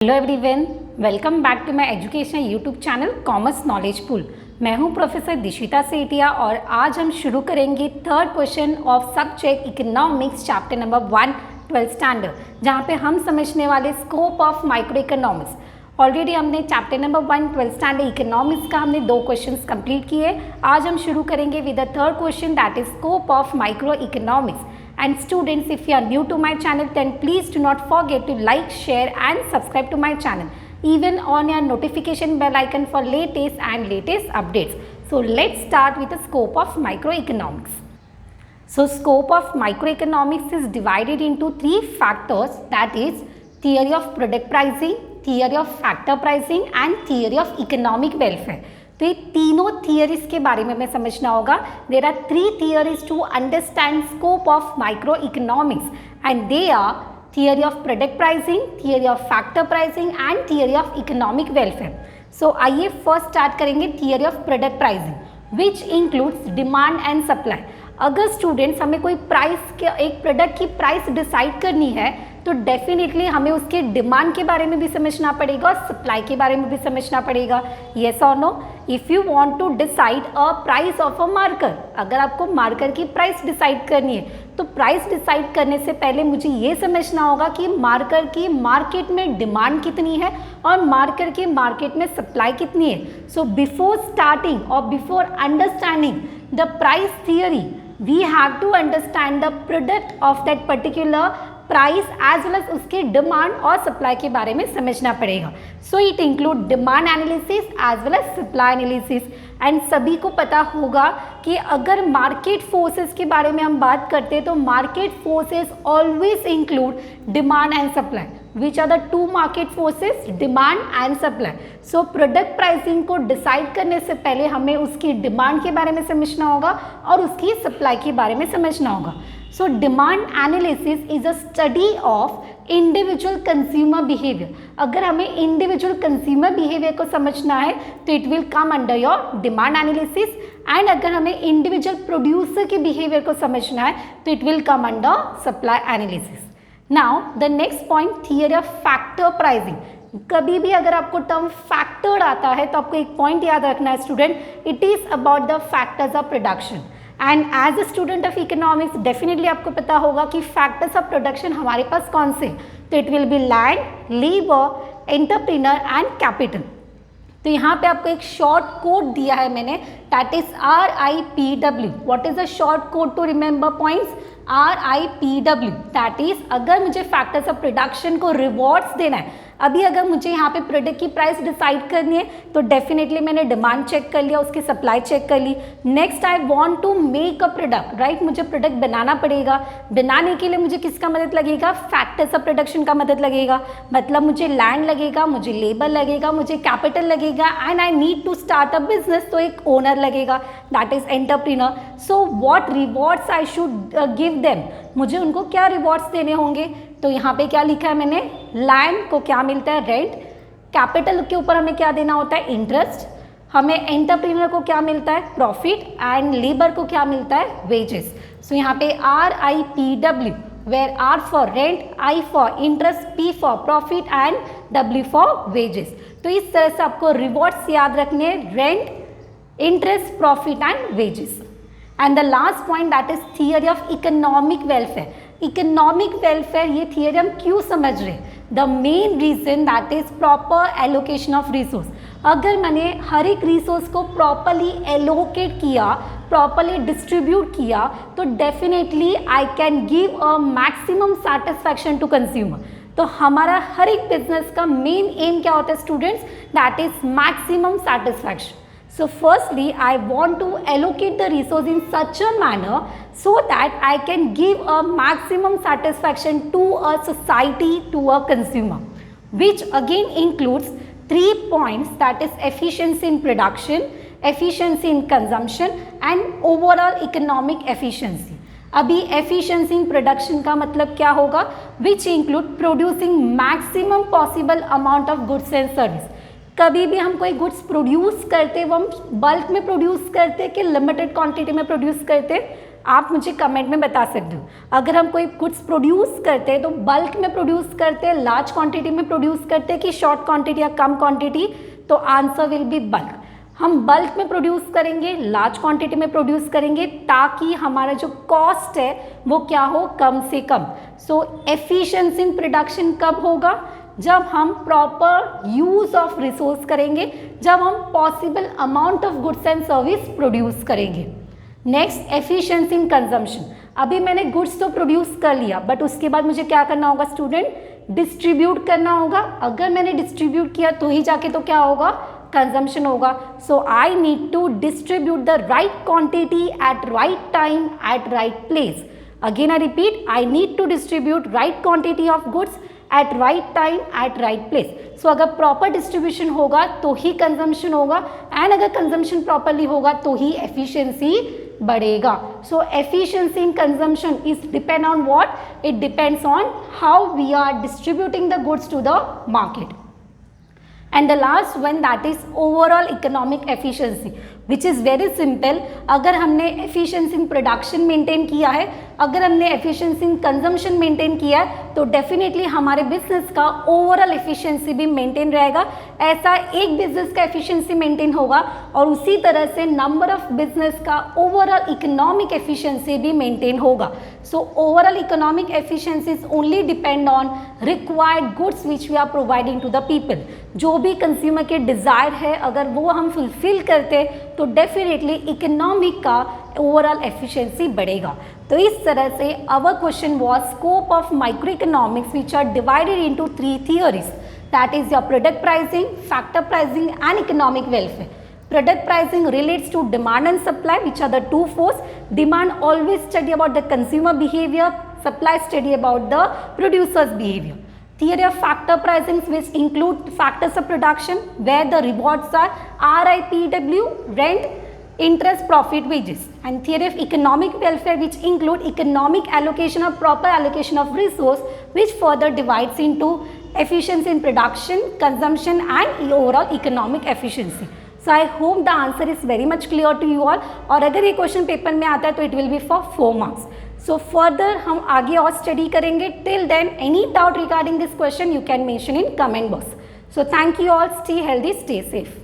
Hello everyone, welcome back to my education YouTube channel commerce knowledge pool. मैं हूं professor Dishita Sethia और आज हम शुरू करेंगे third question of subject economics chapter number 1 12th standard, जहां पे हम समझने वाले scope of micro economics. Already हमने chapter number 1 12th standard economics का हमने 2 क्वेश्चंस कंप्लीट किए। आज हम शुरू करेंगे with the third question that is scope of micro economics. And students, if you are new to my channel, then please do not forget to like, share and subscribe to my channel. Even on your notification bell icon for latest updates. So let's start with the scope of microeconomics. So scope of microeconomics is divided into 3 factors, that is theory of product pricing, theory of factor pricing and theory of economic welfare. तो ये तीनों theories के बारे में हमें समझना होगा। There are 3 theories to understand scope of micro economics and they are theory of product pricing, theory of factor pricing and theory of economic welfare. So आइए फर्स्ट स्टार्ट करेंगे theory of product pricing which includes demand and supply. अगर students हमें कोई price के एक product की price decide करनी है तो डेफिनेटली हमें उसके डिमांड के बारे में भी समझना पड़ेगा और सप्लाई के बारे में भी समझना पड़ेगा। येस और no? If you want to decide a price of a marker, अगर आपको मार्कर की प्राइस डिसाइड करनी है तो प्राइस डिसाइड करने से पहले मुझे ये समझना होगा कि मार्कर की मार्केट में डिमांड कितनी है और मार्कर की मार्केट में सप्लाई कितनी है। सो बिफोर स्टार्टिंग और before understanding the price theory we have to understand the product of that particular price as well as उसके डिमांड और सप्लाई के बारे में समझना पड़ेगा। So it include demand analysis as well as supply analysis. And सभी को पता होगा कि अगर मार्केट फोर्सेस के बारे में हम बात करते हैं तो market forces always include demand and supply. Which are the 2 market forces? Demand and supply. So product pricing को डिसाइड करने से पहले हमें उसकी डिमांड के बारे में समझना होगा और उसकी सप्लाई के बारे में समझना होगा। So demand analysis is a study of individual consumer behavior. अगर हमें individual consumer behavior को समझना है तो it will come under your demand analysis, and अगर हमें individual producer के behavior को समझना है तो it will come under supply analysis. Now the next point, theory of factor pricing. कभी भी अगर आपको टर्म फैक्टर आता है तो आपको एक पॉइंट याद रखना है student, it is about the factors of production. And as a student of economics definitely आपको पता होगा कि फैक्टर्स ऑफ प्रोडक्शन हमारे पास कौन से, तो it will be land, labour, entrepreneur and capital. तो यहाँ पे आपको एक शॉर्ट कोड दिया है मैंने, that is RIPW। What is the short code to remember points? RIPW, that is अगर मुझे फैक्टर्स ऑफ प्रोडक्शन को रिवॉर्ड्स देना है, अभी अगर मुझे यहाँ पे प्रोडक्ट की प्राइस डिसाइड करनी है तो डेफिनेटली मैंने डिमांड चेक कर लिया, उसकी सप्लाई चेक कर ली। Next I want to make a product, right? मुझे प्रोडक्ट बनाना पड़ेगा। बनाने के लिए मुझे किसका मदद लगेगा? फैक्टर्स ऑफ प्रोडक्शन का मदद लगेगा। मतलब मुझे लैंड लगेगा, मुझे लेबर लगेगा, मुझे कैपिटल लगेगा and I need to start a business, तो एक ओनर लगेगा, that is entrepreneur. So what rewards I should give them, मुझे उनको क्या रिवॉर्ड्स देने होंगे? तो यहाँ पे क्या लिखा है मैंने? लैंड को क्या मिलता है? रेंट। कैपिटल के ऊपर हमें क्या देना होता है? इंटरेस्ट। हमें एंटरप्रेन्योर को क्या मिलता है? प्रॉफिट। एंड लेबर को क्या मिलता है? वेजेस। सो यहाँ पे RIPW, where R for rent, I for interest, P for profit and W for wages. तो इस तरह से आपको रिवॉर्ड्स याद रखने हैं, rent, interest, profit and wages. And the last point that is theory of economic welfare. Economic welfare ये theory हम क्यों समझ रहे हैं? The main reason that is proper allocation of resource. अगर मैंने हर एक रिसोर्स को प्रॉपरली एलोकेट किया, प्रॉपरली डिस्ट्रीब्यूट किया तो definitely I can give a maximum satisfaction to consumer. तो हमारा हर एक बिजनेस का मेन एम क्या होता है students? That is maximum satisfaction. So firstly, I want to allocate the resource in such a manner so that I can give a maximum satisfaction to a society, to a consumer, which again includes 3 points, that is efficiency in production, efficiency in consumption and overall economic efficiency. अभी efficiency in production का मतलब क्या होगा? Which include producing maximum possible amount of goods and service. कभी भी हम कोई goods produce करते वो हम बल्क में प्रोड्यूस करते कि लिमिटेड क्वांटिटी में प्रोड्यूस करते? आप मुझे कमेंट में बता सकते हो। अगर हम कोई गुड्स प्रोड्यूस करते हैं तो बल्क में प्रोड्यूस करते हैं, लार्ज क्वांटिटी में प्रोड्यूस करते हैं कि शॉर्ट क्वांटिटी या कम क्वांटिटी, तो आंसर विल बी बल्क। हम बल्क में प्रोड्यूस करेंगे, लार्ज क्वांटिटी में प्रोड्यूस करेंगे ताकि हमारा जो कॉस्ट है वो क्या हो, कम से कम। सो एफिशिएंसी इन प्रोडक्शन कब होगा, जब हम प्रॉपर यूज ऑफ रिसोर्स करेंगे, जब हम possible amount of goods and service produce करेंगे। Next, efficiency in consumption. अभी मैंने गुड्स तो प्रोड्यूस कर लिया, बट उसके बाद मुझे क्या करना होगा स्टूडेंट, डिस्ट्रीब्यूट करना होगा। अगर मैंने डिस्ट्रीब्यूट किया तो ही जाके तो क्या होगा, कंजम्पशन होगा। So I need to distribute the right quantity at right time at right place. Again I repeat, I need to distribute right quantity of goods at right time at right place. So अगर proper distribution होगा तो ही consumption होगा, and अगर consumption properly होगा तो ही efficiency बढ़ेगा। So efficiency in consumption is depend on what, it depends on how we are distributing the goods to the market. And the last one, that is overall economic efficiency, which is very simple। अगर हमने efficiency in production maintain किया है, अगर हमने efficiency in consumption maintain किया है, तो definitely हमारे business का overall efficiency भी maintain रहेगा। ऐसा एक business का efficiency maintain होगा और उसी तरह से number of business का overall economic efficiency भी maintain होगा। So overall economic efficiency is only depend on required goods which we are providing to the people। जो भी कंज्यूमर के डिज़ायर है अगर वो हम फुलफिल करते तो डेफिनेटली इकोनॉमिक का ओवरऑल एफिशिएंसी बढ़ेगा। तो इस तरह से our question was scope of micro economics which are divided into 3 theories, that is your product pricing, factor pricing and economic welfare. Product pricing relates to demand and supply, which are the two forces. Demand always study about the consumer behavior, supply study about the producer's behavior. Theory of factor pricing, which include factors of production, where the rewards are RIPW, rent, interest, profit, wages. And theory of economic welfare, which include economic allocation or proper allocation of resource, which further divides into efficiency in production, consumption and overall economic efficiency. So I hope the answer is very much clear to you all। और अगर ये question paper में आता है तो it will be for 4 marks। So further हम आगे और स्टडी करेंगे। Till then any doubt regarding this question you can mention in comment box। So thank you all, stay healthy, stay safe।